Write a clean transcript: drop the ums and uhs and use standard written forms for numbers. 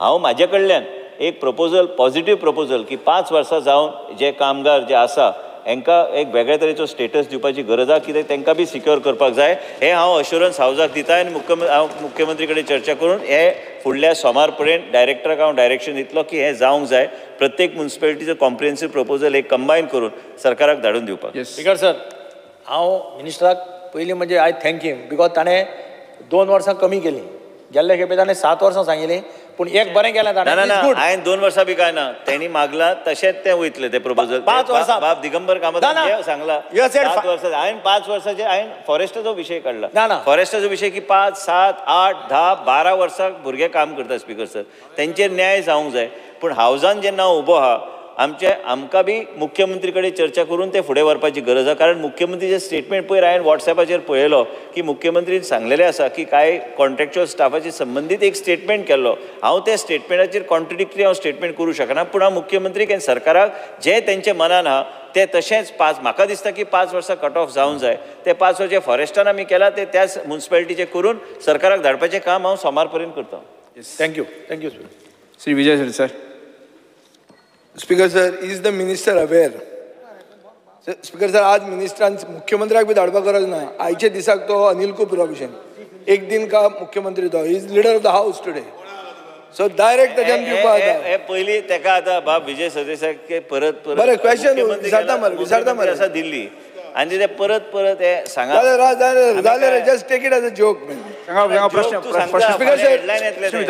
हांव म्हाजे कडल्यान एक प्रपोजल पॉझिटिव्ह प्रपोजल की 5 वर्सां जावन जे कामगार जे आसा हांकां एक वेगळ्या तरेचो स्टेटस दिवपाची गरज आसा कित्याक तांकां बी सिक्योर करपाक जाय हे हांव अश्युरन्स हावजाक दिता आनी हांव मुख्यमंत्री कडेन चर्चा करून हे फुडल्या सोमार पर्यंत डायरेक्टराक हांव डायरेक्शन दितलो की हे जावंक जाय प्रत्येक म्युन्सिपालिटीचो कॉम्प्रिहेन्सीव प्रपोजल एक कंबायन करून सरकाराक धाडून दिवपाक. स्पीकर सर हांव मिनिस्टराक पयलीं म्हणजे आय थँक हिम बिकॉज ताणें 2 वर्सां कमी केली गेल्ले खेपे ताणें 7 वर्सां सांगिल्लीं पूण एक बरें केलें ताणें. ना हांवें 2 वर्सां बी काय ना तेणी मागला तशेंच तें वयतले ते प्रपोजल 5 वर्सां बाब दिगंबर कामत सांगला 7 वर्सां हांवें 5 वर्सांचे हांवें फॉरेस्टाचो विशय काडला फॉरेस्टाचो विशय की 5, 7, 8, 10, 12 वर्सां भुरगे काम करता स्पीकर सर तेंचेर न्याय जावंक जाय पूण हावजान जेन्ना उबो आहा आमकां बी मुख्यमंत्री कडेन चर्चा करून ते फुडें व्हरपाची गरज आसा कारण मुख्यमंत्रीचे स्टेटमेंट पयर हांवें वॉट्सॅपाचेर पळयलो की मुख्यमंत्रीन सांगलेलें आसा की कांय कॉन्ट्रॅक्च्युअल स्टाफाची संबंदीत एक स्टेटमेंट केल्लो हांव त्या स्टेटमेंटाचेर कॉन्ट्रडिक्टरी हांव स्टेटमेंट करूं शकना पूण हांव मुख्यमंत्रीक आनी सरकाराक जे तेंचे मनान आहा ते तशेंच म्हाका दिसता की 5 वर्सां कट ऑफ जावंक जाय ते 5 वर्सां फॉरेस्टान आमी केला ते त्याच म्युन्सिपालिटीचे करून सरकाराक धाडपाचें काम हांव सोमार पर्यंत करता. Thank you Shri Vijay Shetty sir. Speaker sir is the minister aware speaker sir आज मिनिस्टरान मुख्यमंत्र्याक बी धाडपाक गरज ना आयचे दिसाक तो अनिल कुप्रोविशन एक दिन का मुख्यमंत्री तो is leader of the house today so direct त्याच्यान दिवपाक हे पयलीं तेका आतां बाब विजय सरदेसाय परत बरें क्वेश्चन विचारता मरे आसा दिल्ली आनी ते परत हे सांगा जालें just take it as a joke प्रश्न हेडलायन येतले